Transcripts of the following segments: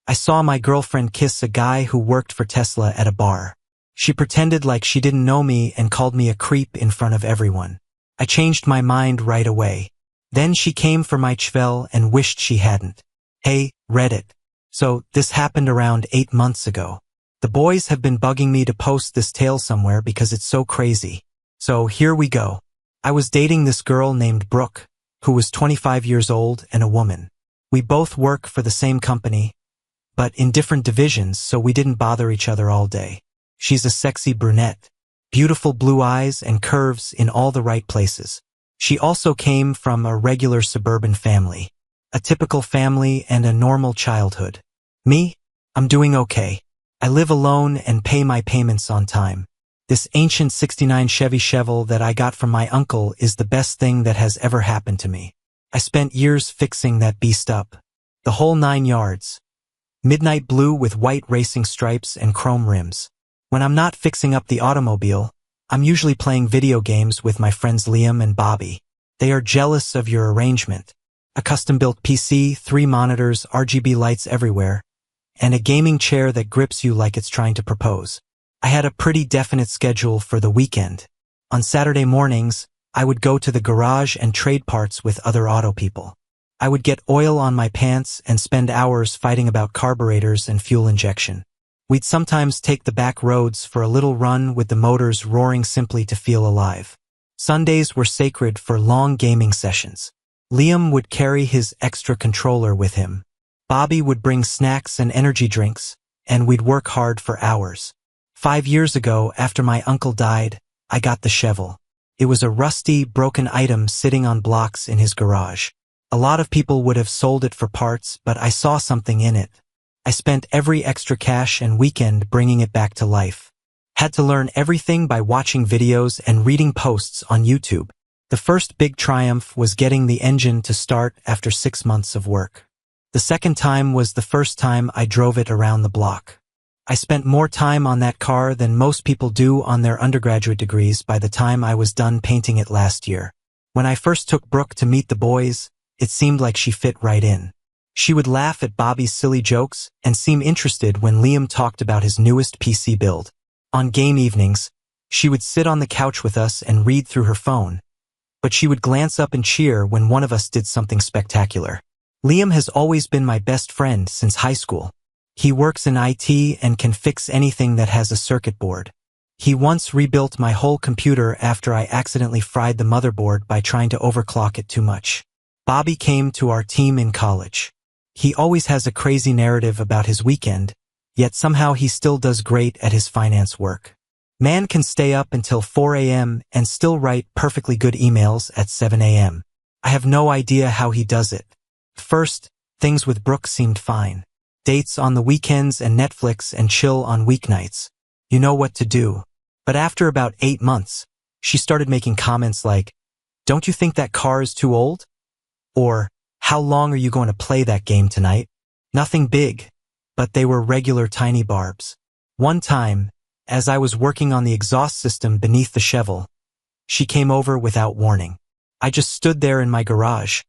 I saw my girlfriend kiss a guy who worked for Tesla at a bar. She pretended like she didn't know me and called me a creep in front of everyone. I changed my mind right away. Then she came for my chvel and wished she hadn't. Hey, Reddit. So, this happened around 8 months ago. The boys have been bugging me to post this tale somewhere because it's so crazy. So, here we go. I was dating this girl named Brooke, who was 25 years old and a woman. We both work for the same company, but in different divisions, so we didn't bother each other all day. She's a sexy brunette. Beautiful blue eyes and curves in all the right places. She also came from a regular suburban family. A typical family and a normal childhood. Me? I'm doing okay. I live alone and pay my payments on time. This ancient 69 Chevy Chevelle that I got from my uncle is the best thing that has ever happened to me. I spent years fixing that beast up. The whole 9 yards. Midnight blue with white racing stripes and chrome rims. When I'm not fixing up the automobile, I'm usually playing video games with my friends Liam and Bobby. They are jealous of your arrangement. A custom-built PC, 3 monitors, RGB lights everywhere, and a gaming chair that grips you like it's trying to propose. I had a pretty definite schedule for the weekend. On Saturday mornings, I would go to the garage and trade parts with other auto people. I would get oil on my pants and spend hours fighting about carburetors and fuel injection. We'd sometimes take the back roads for a little run with the motors roaring simply to feel alive. Sundays were sacred for long gaming sessions. Liam would carry his extra controller with him. Bobby would bring snacks and energy drinks, and we'd work hard for hours. 5 years ago, after my uncle died, I got the Chevelle. It was a rusty, broken item sitting on blocks in his garage. A lot of people would have sold it for parts, but I saw something in it. I spent every extra cash and weekend bringing it back to life. Had to learn everything by watching videos and reading posts on YouTube. The first big triumph was getting the engine to start after 6 months of work. The second time was the first time I drove it around the block. I spent more time on that car than most people do on their undergraduate degrees by the time I was done painting it last year. When I first took Brooke to meet the boys, it seemed like she fit right in. She would laugh at Bobby's silly jokes and seem interested when Liam talked about his newest PC build. On game evenings, she would sit on the couch with us and read through her phone, but she would glance up and cheer when one of us did something spectacular. Liam has always been my best friend since high school. He works in IT and can fix anything that has a circuit board. He once rebuilt my whole computer after I accidentally fried the motherboard by trying to overclock it too much. Bobby came to our team in college. He always has a crazy narrative about his weekend, yet somehow he still does great at his finance work. Man can stay up until 4 a.m. and still write perfectly good emails at 7 a.m. I have no idea how he does it. First, things with Brooke seemed fine. Dates on the weekends and Netflix and chill on weeknights. You know what to do. But after about 8 months, she started making comments like, "Don't you think that car is too old?" Or, "How long are you going to play that game tonight?" Nothing big, but they were regular tiny barbs. One time, as I was working on the exhaust system beneath the Chevelle, she came over without warning. I just stood there in my garage,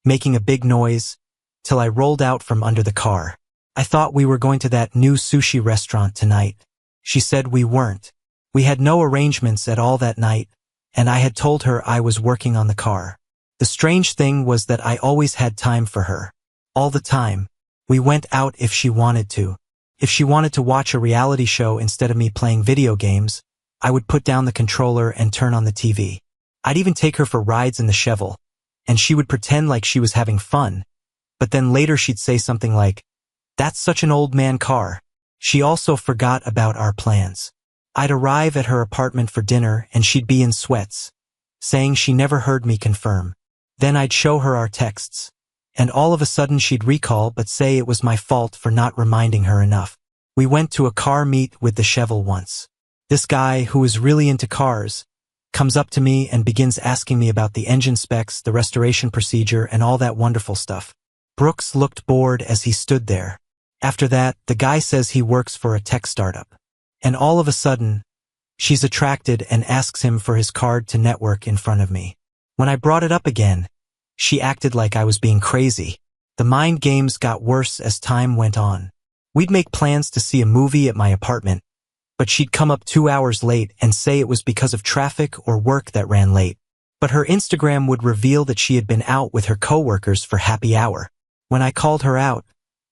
making a big noise, till I rolled out from under the car. I thought we were going to that new sushi restaurant tonight. She said we weren't. We had no arrangements at all that night, and I had told her I was working on the car. The strange thing was that I always had time for her. All the time. We went out if she wanted to. If she wanted to watch a reality show instead of me playing video games, I would put down the controller and turn on the TV. I'd even take her for rides in the Chevelle, and she would pretend like she was having fun, but then later she'd say something like, "That's such an old man car." She also forgot about our plans. I'd arrive at her apartment for dinner and she'd be in sweats, saying she never heard me confirm. Then I'd show her our texts, and all of a sudden she'd recall but say it was my fault for not reminding her enough. We went to a car meet with the Chevelle once. This guy, who is really into cars, comes up to me and begins asking me about the engine specs, the restoration procedure, and all that wonderful stuff. Brooks looked bored as he stood there. After that, the guy says he works for a tech startup. And all of a sudden, she's attracted and asks him for his card to network in front of me. When I brought it up again, she acted like I was being crazy. The mind games got worse as time went on. We'd make plans to see a movie at my apartment, but she'd come up 2 hours late and say it was because of traffic or work that ran late. But her Instagram would reveal that she had been out with her coworkers for happy hour. When I called her out,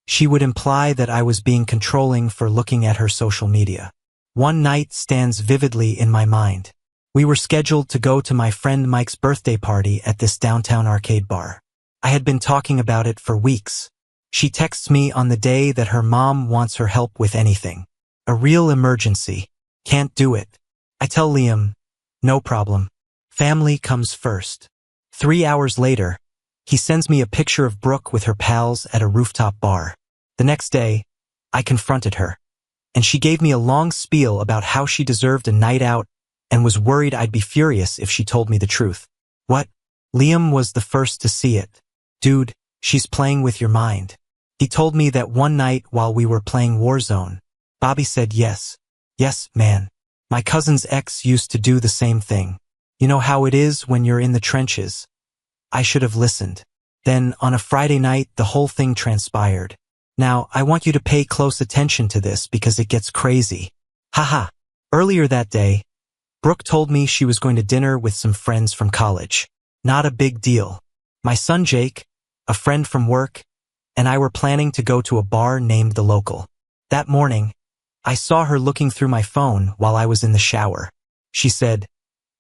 she would imply that I was being controlling for looking at her social media. One night stands vividly in my mind. We were scheduled to go to my friend Mike's birthday party at this downtown arcade bar. I had been talking about it for weeks. She texts me on the day that her mom wants her help with anything. A real emergency. Can't do it. I tell Liam, no problem. Family comes first. 3 hours later, he sends me a picture of Brooke with her pals at a rooftop bar. The next day, I confronted her, and she gave me a long spiel about how she deserved a night out and was worried I'd be furious if she told me the truth. What? Liam was the first to see it. Dude, she's playing with your mind. He told me that one night while we were playing Warzone, Bobby said yes. Yes, man. My cousin's ex used to do the same thing. You know how it is when you're in the trenches. I should have listened. Then, on a Friday night, the whole thing transpired. Now, I want you to pay close attention to this because it gets crazy. Haha. Earlier that day, Brooke told me she was going to dinner with some friends from college. Not a big deal. My son Jake, a friend from work, and I were planning to go to a bar named The Local. That morning, I saw her looking through my phone while I was in the shower. She said,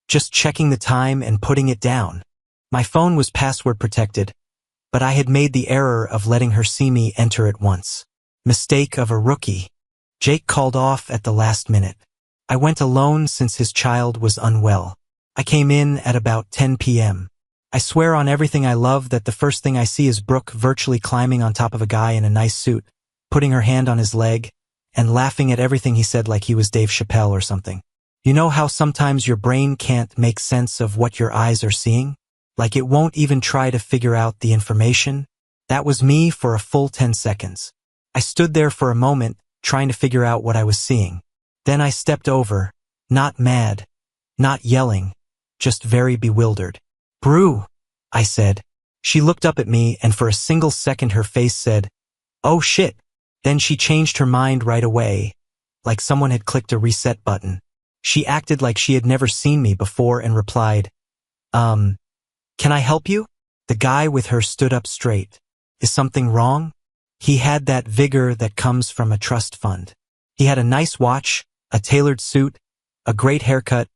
just checking the time and putting it down. My phone was password protected, but I had made the error of letting her see me enter it once. Mistake of a rookie. Jake called off at the last minute. I went alone since his child was unwell. I came in at about 10 p.m. I swear on everything I love that the first thing I see is Brooke virtually climbing on top of a guy in a nice suit, putting her hand on his leg, and laughing at everything he said like he was Dave Chappelle or something. You know how sometimes your brain can't make sense of what your eyes are seeing? Like it won't even try to figure out the information? That was me for a full 10 seconds. I stood there for a moment, trying to figure out what I was seeing. Then I stepped over, not mad, not yelling, just very bewildered. Brew, I said. She looked up at me and for a single second her face said, oh shit. Then she changed her mind right away, like someone had clicked a reset button. She acted like she had never seen me before and replied, can I help you? The guy with her stood up straight. Is something wrong? He had that vigor that comes from a trust fund. He had a nice watch, a tailored suit, a great haircut,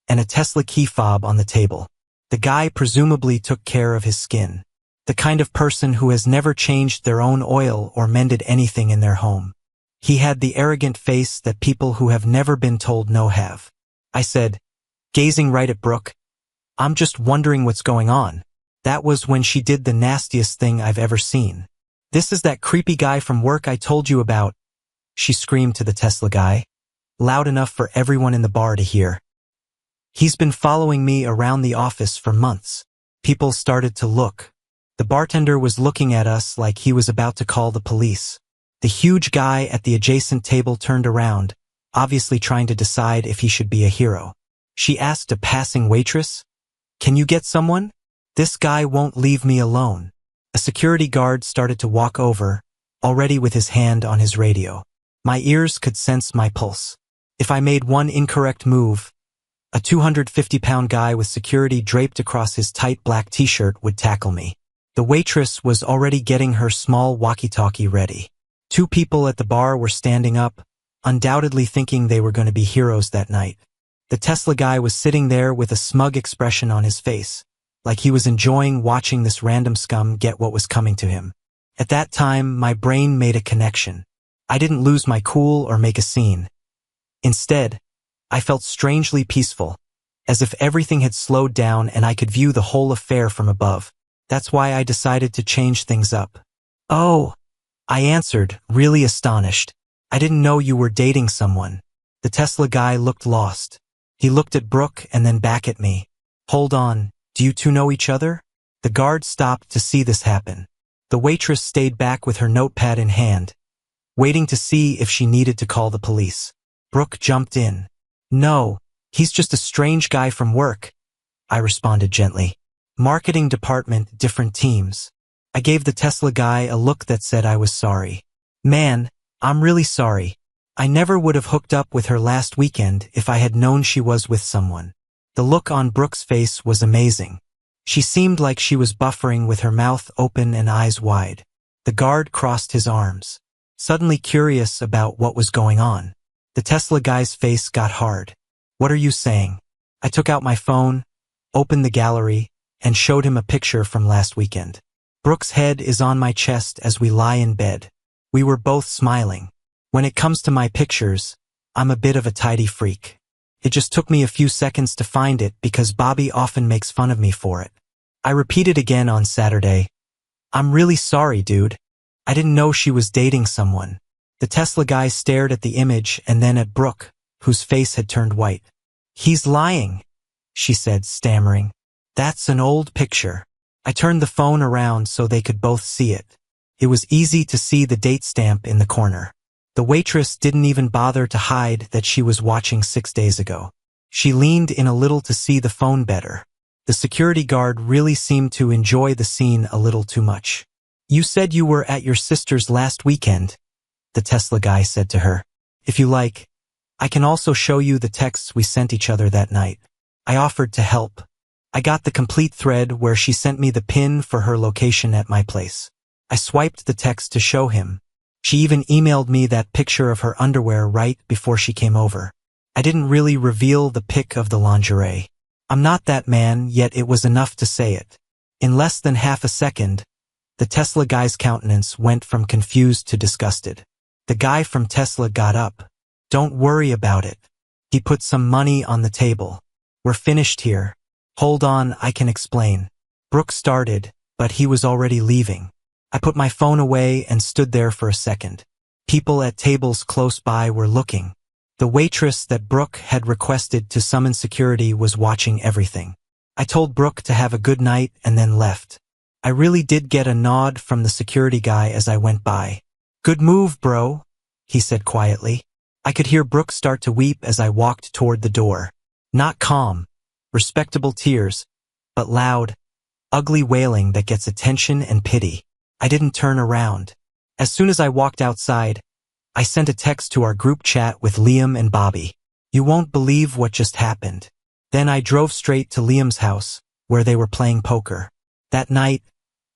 and a Tesla key fob on the table. The guy presumably took care of his skin. The kind of person who has never changed their own oil or mended anything in their home. He had the arrogant face that people who have never been told no have. I said, gazing right at Brooke, I'm just wondering what's going on. That was when she did the nastiest thing I've ever seen. This is that creepy guy from work I told you about, she screamed to the Tesla guy, loud enough for everyone in the bar to hear. He's been following me around the office for months. People started to look. The bartender was looking at us like he was about to call the police. The huge guy at the adjacent table turned around, obviously trying to decide if he should be a hero. She asked a passing waitress, can you get someone? This guy won't leave me alone. A security guard started to walk over, already with his hand on his radio. My ears could sense my pulse. If I made one incorrect move, a 250-pound guy with security draped across his tight black t-shirt would tackle me. The waitress was already getting her small walkie-talkie ready. 2 people at the bar were standing up, undoubtedly thinking they were going to be heroes that night. The Tesla guy was sitting there with a smug expression on his face, like he was enjoying watching this random scum get what was coming to him. At that time, my brain made a connection. I didn't lose my cool or make a scene. Instead, I felt strangely peaceful, as if everything had slowed down and I could view the whole affair from above. That's why I decided to change things up. Oh, I answered, really astonished. I didn't know you were dating someone. The Tesla guy looked lost. He looked at Brooke and then back at me. Hold on, do you two know each other? The guard stopped to see this happen. The waitress stayed back with her notepad in hand, waiting to see if she needed to call the police. Brooke jumped in. No, he's just a strange guy from work, I responded gently. Marketing department, different teams. I gave the Tesla guy a look that said I was sorry. Man, I'm really sorry. I never would have hooked up with her last weekend if I had known she was with someone. The look on Brooke's face was amazing. She seemed like she was buffering with her mouth open and eyes wide. The guard crossed his arms, suddenly curious about what was going on. The Tesla guy's face got hard. What are you saying? I took out my phone, opened the gallery, and showed him a picture from last weekend. Brooke's head is on my chest as we lie in bed. We were both smiling. When it comes to my pictures, I'm a bit of a tidy freak. It just took me a few seconds to find it because Bobby often makes fun of me for it. I repeated again on Saturday. I'm really sorry, dude. I didn't know she was dating someone. The Tesla guy stared at the image and then at Brooke, whose face had turned white. He's lying, she said, stammering. That's an old picture. I turned the phone around so they could both see it. It was easy to see the date stamp in the corner. The waitress didn't even bother to hide that she was watching 6 days ago. She leaned in a little to see the phone better. The security guard really seemed to enjoy the scene a little too much. You said you were at your sister's last weekend, the Tesla guy said to her. If you like, I can also show you the texts we sent each other that night. I offered to help. I got the complete thread where she sent me the pin for her location at my place. I swiped the text to show him. She even emailed me that picture of her underwear right before she came over. I didn't really reveal the pic of the lingerie. I'm not that man, yet it was enough to say it. In less than half a second, the Tesla guy's countenance went from confused to disgusted. The guy from Tesla got up. Don't worry about it. He put some money on the table. We're finished here. Hold on, I can explain. Brooke started, but he was already leaving. I put my phone away and stood there for a second. People at tables close by were looking. The waitress that Brooke had requested to summon security was watching everything. I told Brooke to have a good night and then left. I really did get a nod from the security guy as I went by. Good move, bro, he said quietly. I could hear Brooke start to weep as I walked toward the door. Not calm, respectable tears, but loud, ugly wailing that gets attention and pity. I didn't turn around. As soon as I walked outside, I sent a text to our group chat with Liam and Bobby. You won't believe what just happened. Then I drove straight to Liam's house, where they were playing poker. That night,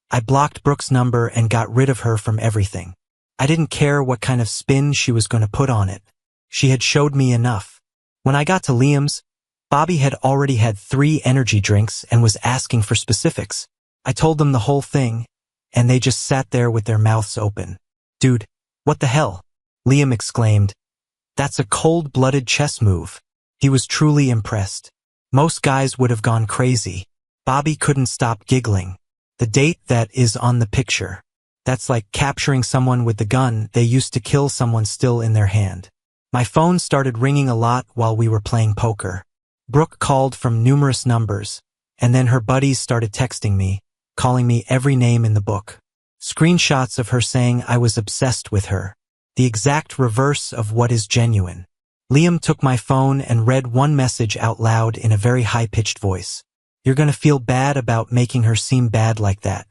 I blocked Brooke's number and got rid of her from everything. I didn't care what kind of spin she was going to put on it. She had showed me enough. When I got to Liam's, Bobby had already had 3 energy drinks and was asking for specifics. I told them the whole thing, and they just sat there with their mouths open. Dude, what the hell? Liam exclaimed. That's a cold-blooded chess move. He was truly impressed. Most guys would have gone crazy. Bobby couldn't stop giggling. The date that is on the picture. That's like capturing someone with the gun they used to kill someone still in their hand. My phone started ringing a lot while we were playing poker. Brooke called from numerous numbers, and then her buddies started texting me, calling me every name in the book. Screenshots of her saying I was obsessed with her. The exact reverse of what is genuine. Liam took my phone and read one message out loud in a very high-pitched voice. You're gonna feel bad about making her seem bad like that.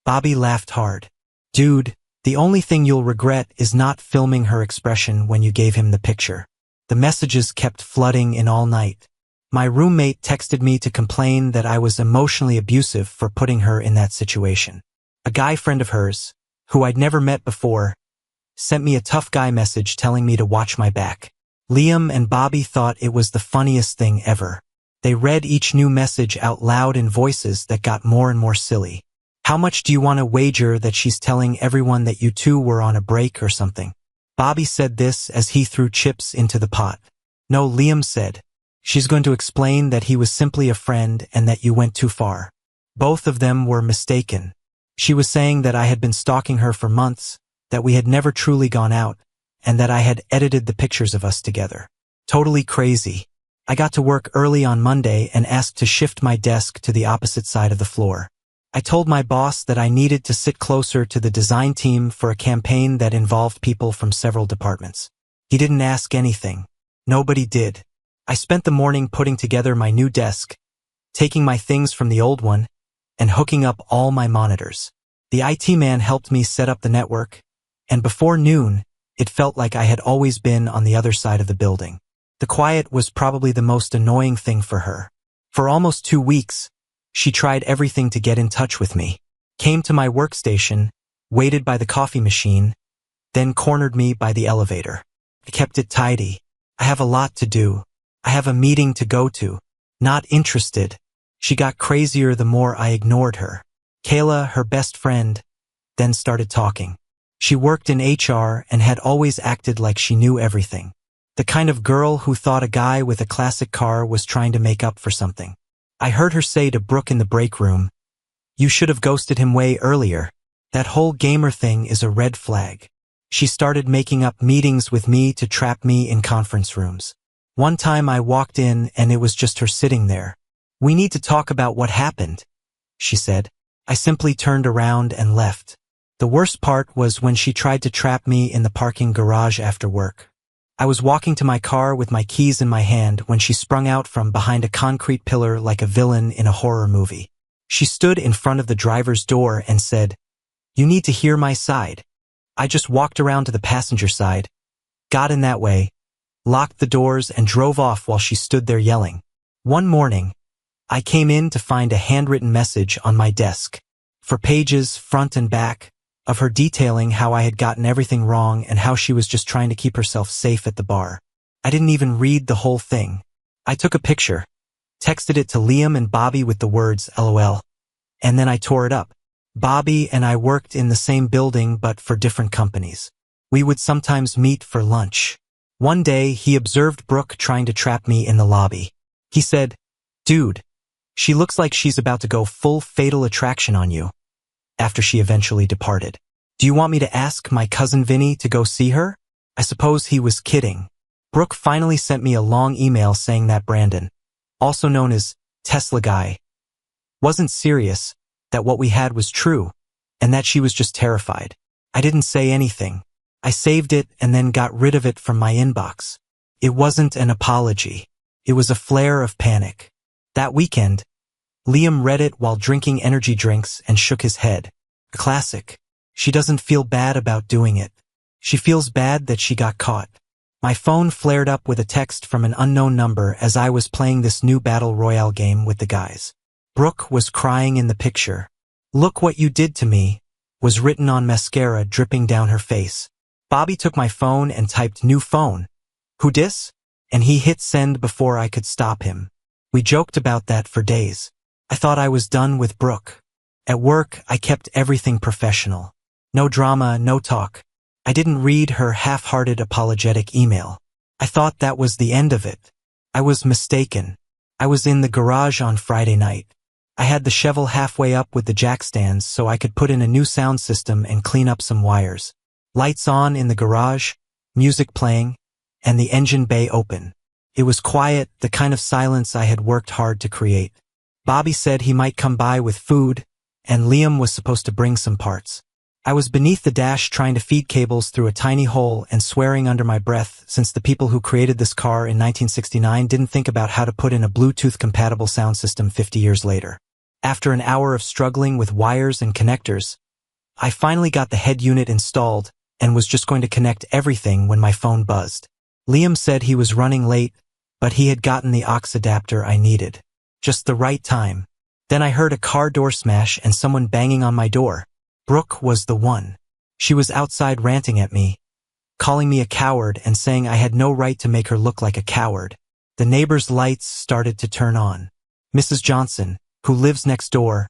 Bobby laughed hard. Dude, the only thing you'll regret is not filming her expression when you gave him the picture. The messages kept flooding in all night. My roommate texted me to complain that I was emotionally abusive for putting her in that situation. A guy friend of hers, who I'd never met before, sent me a tough guy message telling me to watch my back. Liam and Bobby thought it was the funniest thing ever. They read each new message out loud in voices that got more and more silly. How much do you want to wager that she's telling everyone that you two were on a break or something? Bobby said this as he threw chips into the pot. No, Liam said. She's going to explain that he was simply a friend and that you went too far. Both of them were mistaken. She was saying that I had been stalking her for months, that we had never truly gone out, and that I had edited the pictures of us together. Totally crazy. I got to work early on Monday and asked to shift my desk to the opposite side of the floor. I told my boss that I needed to sit closer to the design team for a campaign that involved people from several departments. He didn't ask anything. Nobody did. I spent the morning putting together my new desk, taking my things from the old one, and hooking up all my monitors. The IT man helped me set up the network, and before noon, It felt like I had always been on the other side of the building. The quiet was probably the most annoying thing for her. For almost 2 weeks, she tried everything to get in touch with me. Came to my workstation, waited by the coffee machine, then cornered me by the elevator. I kept it tidy. I have a lot to do. I have a meeting to go to. Not interested. She got crazier the more I ignored her. Kayla, her best friend, then started talking. She worked in HR and had always acted like she knew everything. The kind of girl who thought a guy with a classic car was trying to make up for something. I heard her say to Brooke in the break room, "You should have ghosted him way earlier. That whole gamer thing is a red flag." She started making up meetings with me to trap me in conference rooms. One time I walked in and it was just her sitting there. "We need to talk about what happened," she said. I simply turned around and left. The worst part was when she tried to trap me in the parking garage after work. I was walking to my car with my keys in my hand when she sprung out from behind a concrete pillar like a villain in a horror movie. She stood in front of the driver's door and said, "You need to hear my side." I just walked around to the passenger side, got in that way, locked the doors and drove off while she stood there yelling. One morning, I came in to find a handwritten message on my desk, 4 pages, front and back, of her detailing how I had gotten everything wrong and how she was just trying to keep herself safe at the bar. I didn't even read the whole thing. I took a picture, texted it to Liam and Bobby with the words LOL, and then I tore it up. Bobby and I worked in the same building but for different companies. We would sometimes meet for lunch. One day, he observed Brooke trying to trap me in the lobby. He said, "Dude, she looks like she's about to go full Fatal Attraction on you," after she eventually departed. "Do you want me to ask my cousin Vinny to go see her?" I suppose he was kidding. Brooke finally sent me a long email saying that Brandon, also known as Tesla Guy, wasn't serious, that what we had was true, and that she was just terrified. I didn't say anything. I saved it and then got rid of it from my inbox. It wasn't an apology. It was a flare of panic. That weekend, Liam read it while drinking energy drinks and shook his head. Classic. She doesn't feel bad about doing it. She feels bad that she got caught. My phone flared up with a text from an unknown number as I was playing this new battle royale game with the guys. Brooke was crying in the picture. "Look what you did to me," was written on mascara dripping down her face. Bobby took my phone and typed "new phone. Who dis?" and he hit send before I could stop him. We joked about that for days. I thought I was done with Brooke. At work, I kept everything professional. No drama, no talk. I didn't read her half-hearted apologetic email. I thought that was the end of it. I was mistaken. I was in the garage on Friday night. I had the shovel halfway up with the jack stands so I could put in a new sound system and clean up some wires. Lights on in the garage, music playing, and the engine bay open. It was quiet, the kind of silence I had worked hard to create. Bobby said he might come by with food, and Liam was supposed to bring some parts. I was beneath the dash trying to feed cables through a tiny hole and swearing under my breath since the people who created this car in 1969 didn't think about how to put in a Bluetooth-compatible sound system 50 years later. After an hour of struggling with wires and connectors, I finally got the head unit installed and was just going to connect everything when my phone buzzed. Liam said he was running late, but he had gotten the aux adapter I needed. Just the right time. Then I heard a car door smash and someone banging on my door. Brooke was the one. She was outside ranting at me, calling me a coward and saying I had no right to make her look like a coward. The neighbor's lights started to turn on. Mrs. Johnson, who lives next door,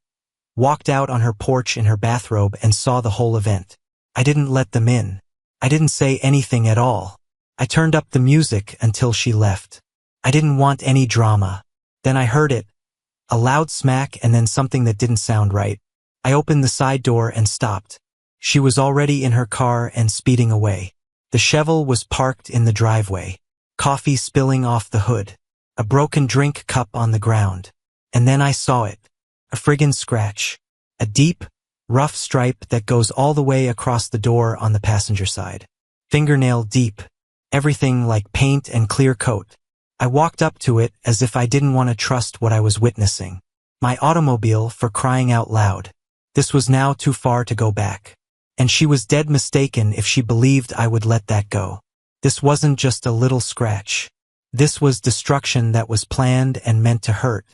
walked out on her porch in her bathrobe and saw the whole event. I didn't let them in. I didn't say anything at all. I turned up the music until she left. I didn't want any drama. Then I heard it, a loud smack and then something that didn't sound right. I opened the side door and stopped. She was already in her car and speeding away. The shovel was parked in the driveway, coffee spilling off the hood, a broken drink cup on the ground. And then I saw it, a friggin' scratch, a deep, rough stripe that goes all the way across the door on the passenger side. Fingernail deep, everything like paint and clear coat. I walked up to it as if I didn't want to trust what I was witnessing. My automobile, for crying out loud. This was now too far to go back. And she was dead mistaken if she believed I would let that go. This wasn't just a little scratch. This was destruction that was planned and meant to hurt.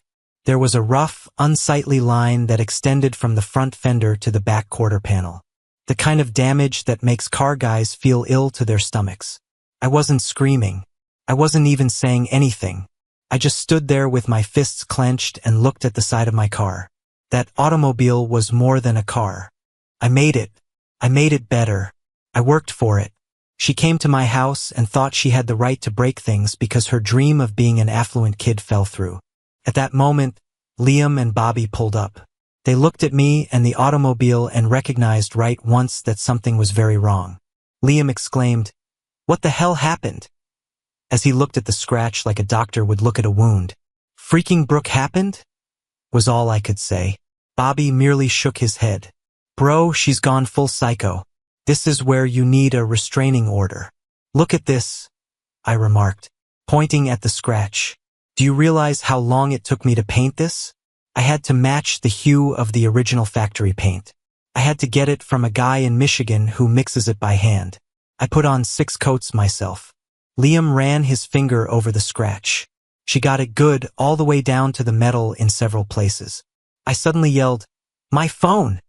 There was a rough, unsightly line that extended from the front fender to the back quarter panel. The kind of damage that makes car guys feel ill to their stomachs. I wasn't screaming. I wasn't even saying anything. I just stood there with my fists clenched and looked at the side of my car. That automobile was more than a car. I made it. I made it better. I worked for it. She came to my house and thought she had the right to break things because her dream of being an affluent kid fell through. At that moment, Liam and Bobby pulled up. They looked at me and the automobile and recognized right once that something was very wrong. Liam exclaimed, "What the hell happened?" As he looked at the scratch like a doctor would look at a wound. "Freaking Brooke happened?" was all I could say. Bobby merely shook his head. "Bro, she's gone full psycho. This is where you need a restraining order." "Look at this," I remarked, pointing at the scratch. "Do you realize how long it took me to paint this? I had to match the hue of the original factory paint. I had to get it from a guy in Michigan who mixes it by hand. I put on 6 coats myself." Liam ran his finger over the scratch. "She got it good all the way down to the metal in several places." I suddenly yelled, "My phone!"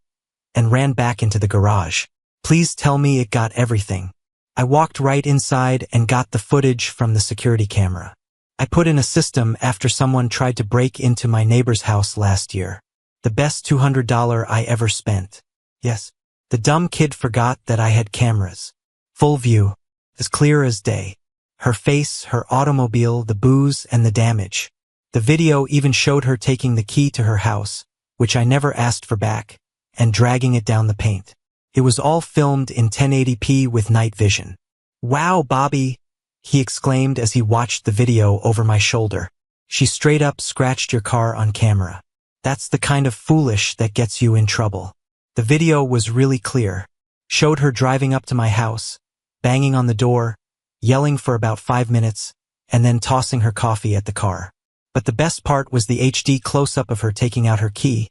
and ran back into the garage. "Please tell me it got everything." I walked right inside and got the footage from the security camera. I put in a system after someone tried to break into my neighbor's house last year. The best $200 I ever spent. Yes, the dumb kid forgot that I had cameras. Full view, as clear as day. Her face, her automobile, the booze, and the damage. The video even showed her taking the key to her house, which I never asked for back, and dragging it down the paint. It was all filmed in 1080p with night vision. "Wow, Bobby," he exclaimed as he watched the video over my shoulder. "She straight up scratched your car on camera. That's the kind of foolish that gets you in trouble." The video was really clear. Showed her driving up to my house, banging on the door, yelling for about 5 minutes, and then tossing her coffee at the car. But the best part was the HD close-up of her taking out her key,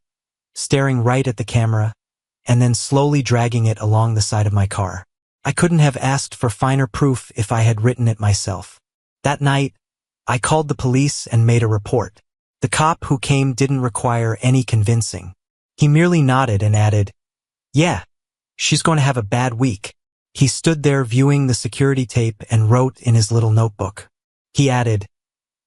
staring right at the camera, and then slowly dragging it along the side of my car. I couldn't have asked for finer proof if I had written it myself. That night, I called the police and made a report. The cop who came didn't require any convincing. He merely nodded and added, "Yeah, she's going to have a bad week." He stood there viewing the security tape and wrote in his little notebook. He added,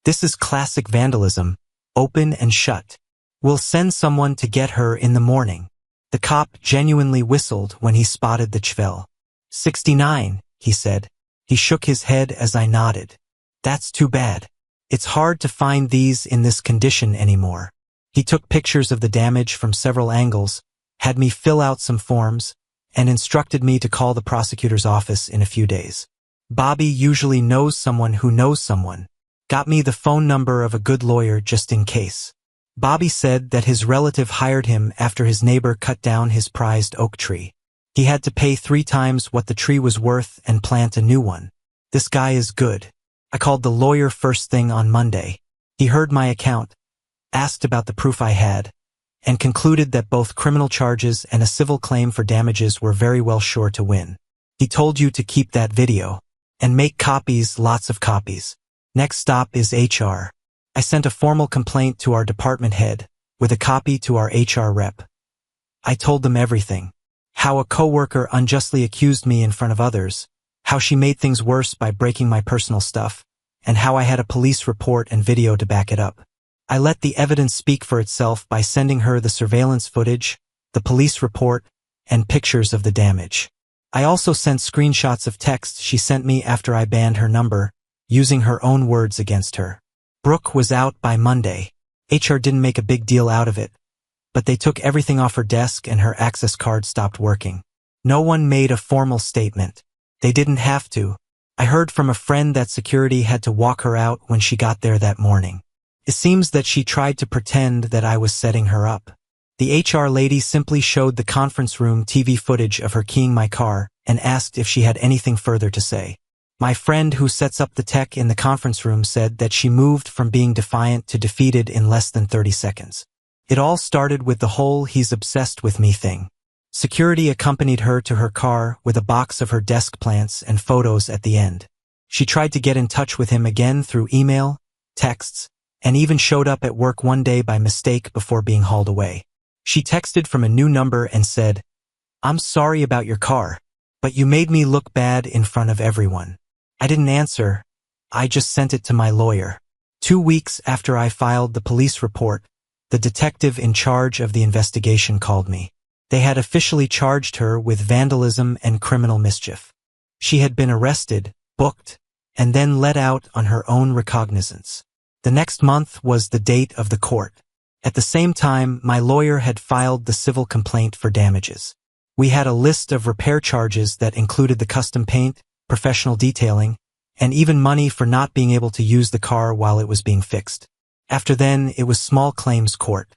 "This is classic vandalism, open and shut. We'll send someone to get her in the morning." The cop genuinely whistled when he spotted the chvel. 69, he said. He shook his head as I nodded. "That's too bad. It's hard to find these in this condition anymore." He took pictures of the damage from several angles, had me fill out some forms, and instructed me to call the prosecutor's office in a few days. Bobby usually knows someone who knows someone. Got me the phone number of a good lawyer just in case. Bobby said that his relative hired him after his neighbor cut down his prized oak tree. He had to pay 3 times what the tree was worth and plant a new one. This guy is good. I called the lawyer first thing on Monday. He heard my account, asked about the proof I had, and concluded that both criminal charges and a civil claim for damages were very well sure to win. He told you to keep that video and make copies, lots of copies. Next stop is HR. I sent a formal complaint to our department head with a copy to our HR rep. I told them everything. How a coworker unjustly accused me in front of others, how she made things worse by breaking my personal stuff, and how I had a police report and video to back it up. I let the evidence speak for itself by sending her the surveillance footage, the police report, and pictures of the damage. I also sent screenshots of texts she sent me after I banned her number, using her own words against her. Brooke was out by Monday. HR didn't make a big deal out of it, but they took everything off her desk and her access card stopped working. No one made a formal statement. They didn't have to. I heard from a friend that security had to walk her out when she got there that morning. It seems that she tried to pretend that I was setting her up. The HR lady simply showed the conference room TV footage of her keying my car and asked if she had anything further to say. My friend who sets up the tech in the conference room said that she moved from being defiant to defeated in less than 30 seconds. It all started with the whole "he's obsessed with me" thing. Security accompanied her to her car with a box of her desk plants and photos at the end. She tried to get in touch with him again through email, texts, and even showed up at work one day by mistake before being hauled away. She texted from a new number and said, "I'm sorry about your car, but you made me look bad in front of everyone." I didn't answer. I just sent it to my lawyer. 2 weeks after I filed the police report, the detective in charge of the investigation called me. They had officially charged her with vandalism and criminal mischief. She had been arrested, booked, and then let out on her own recognizance. The next month was the date of the court. At the same time, my lawyer had filed the civil complaint for damages. We had a list of repair charges that included the custom paint, professional detailing, and even money for not being able to use the car while it was being fixed. After then, it was small claims court.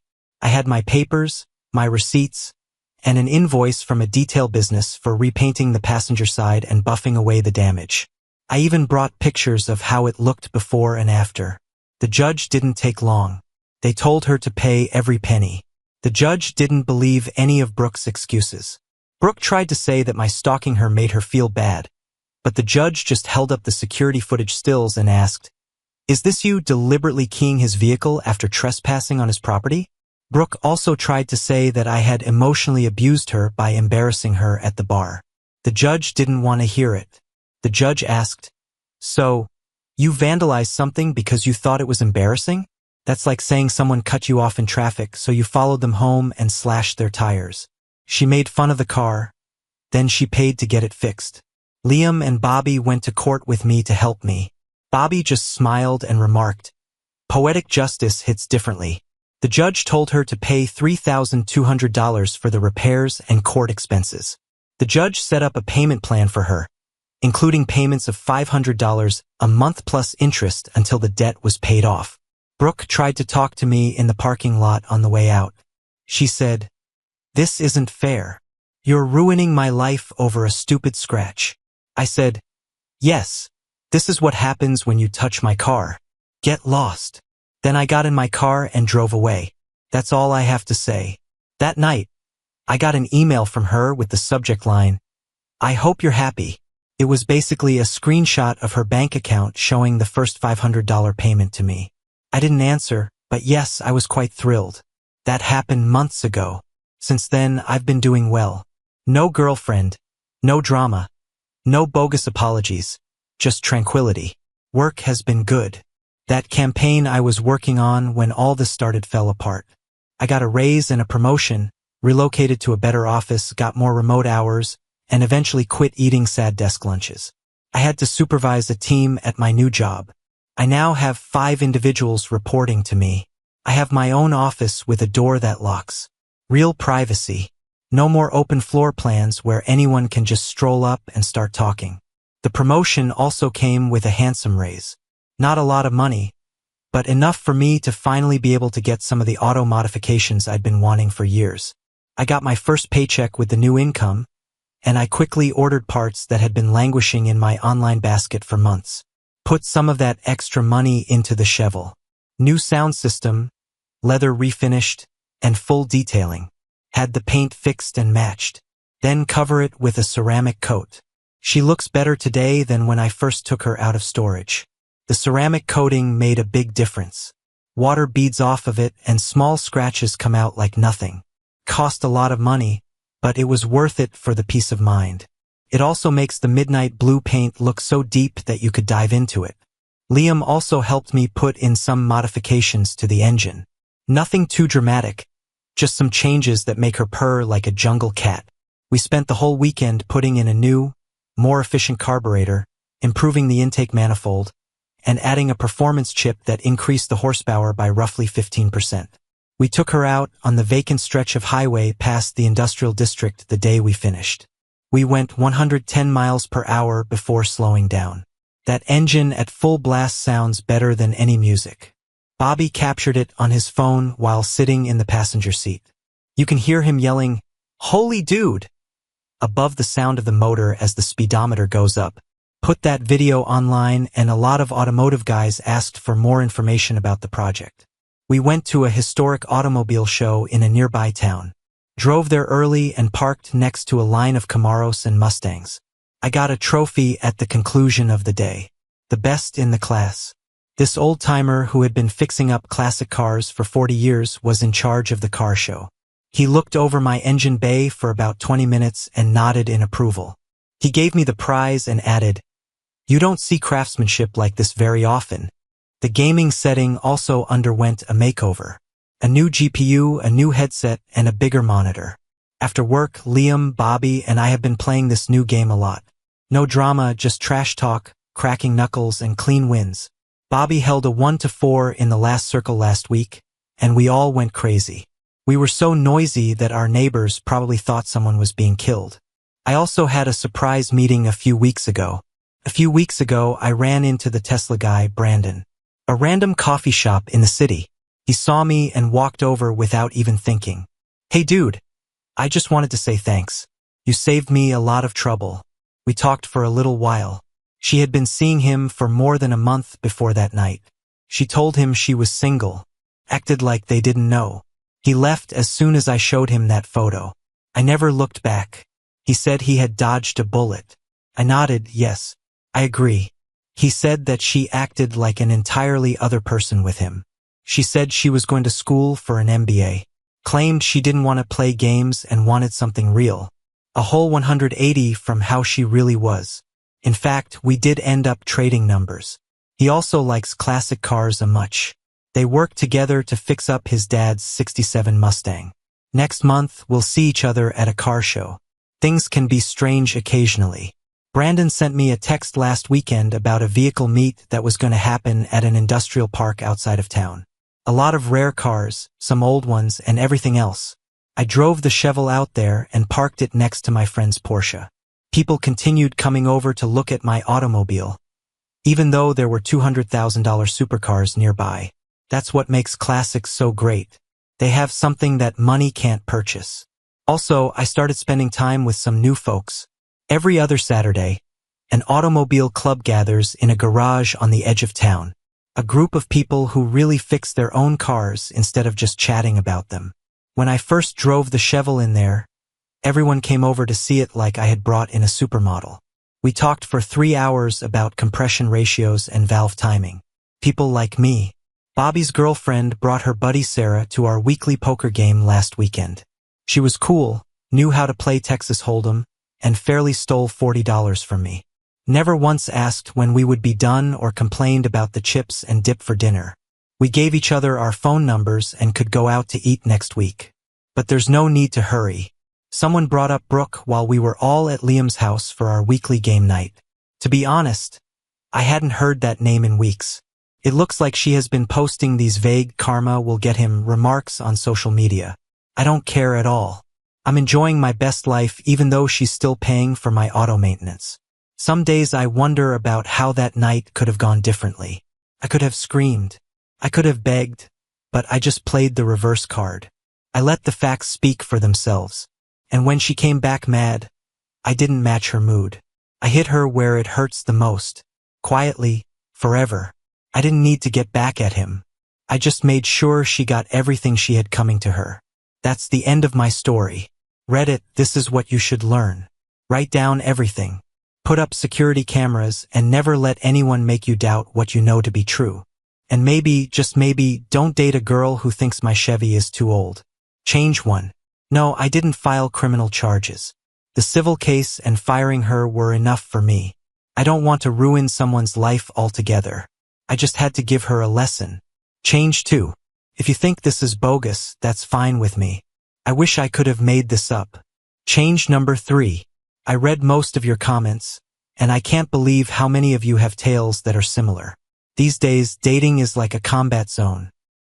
I had my papers, my receipts, and an invoice from a detail business for repainting the passenger side and buffing away the damage. I even brought pictures of how it looked before and after. The judge didn't take long. They told her to pay every penny. The judge didn't believe any of Brooke's excuses. Brooke tried to say that my stalking her made her feel bad, but the judge just held up the security footage stills and asked, "Is this you deliberately keying his vehicle after trespassing on his property?" Brooke also tried to say that I had emotionally abused her by embarrassing her at the bar. The judge didn't want to hear it. The judge asked, "So, you vandalized something because you thought it was embarrassing? That's like saying someone cut you off in traffic, so you followed them home and slashed their tires." She made fun of the car, then she paid to get it fixed. Liam and Bobby went to court with me to help me. Bobby just smiled and remarked, "Poetic justice hits differently." The judge told her to pay $3,200 for the repairs and court expenses. The judge set up a payment plan for her, including payments of $500 a month plus interest until the debt was paid off. Brooke tried to talk to me in the parking lot on the way out. She said, "This isn't fair. You're ruining my life over a stupid scratch." I said, "Yes, this is what happens when you touch my car. Get lost." Then I got in my car and drove away. That's all I have to say. That night, I got an email from her with the subject line, "I hope you're happy." It was basically a screenshot of her bank account showing the first $500 payment to me. I didn't answer, but yes, I was quite thrilled. That happened months ago. Since then, I've been doing well. No girlfriend, no drama, no bogus apologies, just tranquility. Work has been good. That campaign I was working on when all this started fell apart. I got a raise and a promotion, relocated to a better office, got more remote hours, and eventually quit eating sad desk lunches. I had to supervise a team at my new job. I now have 5 individuals reporting to me. I have my own office with a door that locks. Real privacy. No more open floor plans where anyone can just stroll up and start talking. The promotion also came with a handsome raise. Not a lot of money, but enough for me to finally be able to get some of the auto modifications I'd been wanting for years. I got my first paycheck with the new income, and I quickly ordered parts that had been languishing in my online basket for months. Put some of that extra money into the shovel. New sound system, leather refinished, and full detailing. Had the paint fixed and matched. Then cover it with a ceramic coat. She looks better today than when I first took her out of storage. The ceramic coating made a big difference. Water beads off of it and small scratches come out like nothing. Cost a lot of money, but it was worth it for the peace of mind. It also makes the midnight blue paint look so deep that you could dive into it. Liam also helped me put in some modifications to the engine. Nothing too dramatic, just some changes that make her purr like a jungle cat. We spent the whole weekend putting in a new, more efficient carburetor, improving the intake manifold, and adding a performance chip that increased the horsepower by roughly 15%. We took her out on the vacant stretch of highway past the industrial district the day we finished. We went 110 miles per hour before slowing down. That engine at full blast sounds better than any music. Bobby captured it on his phone while sitting in the passenger seat. You can hear him yelling, "Holy dude!" above the sound of the motor as the speedometer goes up. Put that video online and a lot of automotive guys asked for more information about the project. We went to a historic automobile show in a nearby town. Drove there early and parked next to a line of Camaros and Mustangs. I got a trophy at the conclusion of the day. The best in the class. This old-timer who had been fixing up classic cars for 40 years was in charge of the car show. He looked over my engine bay for about 20 minutes and nodded in approval. He gave me the prize and added, "You don't see craftsmanship like this very often." The gaming setting also underwent a makeover. A new GPU, a new headset, and a bigger monitor. After work, Liam, Bobby, and I have been playing this new game a lot. No drama, just trash talk, cracking knuckles, and clean wins. Bobby held a 1-4 in the last circle last week, and we all went crazy. We were so noisy that our neighbors probably thought someone was being killed. I also had a surprise meeting a few weeks ago. I ran into the Tesla guy, Brandon. A random coffee shop in the city. He saw me and walked over without even thinking. "Hey dude, I just wanted to say thanks. You saved me a lot of trouble." We talked for a little while. She had been seeing him for more than a month before that night. She told him she was single. Acted like they didn't know. He left as soon as I showed him that photo. I never looked back. He said he had dodged a bullet. I nodded, yes. I agree. He said that she acted like an entirely other person with him. She said she was going to school for an MBA. Claimed she didn't want to play games and wanted something real. A whole 180 from how she really was. In fact, we did end up trading numbers. He also likes classic cars a much. They work together to fix up his dad's '67 Mustang. Next month, we'll see each other at a car show. Things can be strange occasionally. Brandon sent me a text last weekend about a vehicle meet that was going to happen at an industrial park outside of town. A lot of rare cars, some old ones, and everything else. I drove the Chevelle out there and parked it next to my friend's Porsche. People continued coming over to look at my automobile, even though there were $200,000 supercars nearby. That's what makes classics so great. They have something that money can't purchase. Also, I started spending time with some new folks. Every other Saturday, an automobile club gathers in a garage on the edge of town. A group of people who really fix their own cars instead of just chatting about them. When I first drove the Chevelle in there, everyone came over to see it like I had brought in a supermodel. We talked for 3 hours about compression ratios and valve timing. People like me. Bobby's girlfriend brought her buddy Sarah to our weekly poker game last weekend. She was cool, knew how to play Texas Hold'em, and fairly stole $40 from me. Never once asked when we would be done or complained about the chips and dip for dinner. We gave each other our phone numbers and could go out to eat next week. But there's no need to hurry. Someone brought up Brooke while we were all at Liam's house for our weekly game night. To be honest, I hadn't heard that name in weeks. It looks like she has been posting these vague karma will get him remarks on social media. I don't care at all. I'm enjoying my best life even though she's still paying for my auto maintenance. Some days I wonder about how that night could have gone differently. I could have screamed. I could have begged, but I just played the reverse card. I let the facts speak for themselves. And when she came back mad, I didn't match her mood. I hit her where it hurts the most. Quietly, forever. I didn't need to get back at him. I just made sure she got everything she had coming to her. That's the end of my story. Reddit, this is what you should learn. Write down everything. Put up security cameras and never let anyone make you doubt what you know to be true. And maybe, just maybe, don't date a girl who thinks my Chevy is too old. Change one. No, I didn't file criminal charges. The civil case and firing her were enough for me. I don't want to ruin someone's life altogether. I just had to give her a lesson. Change two. If you think this is bogus, that's fine with me. I wish I could have made this up. Change number 3. I read most of your comments, and I can't believe how many of you have tales that are similar. These days, dating is like a combat zone.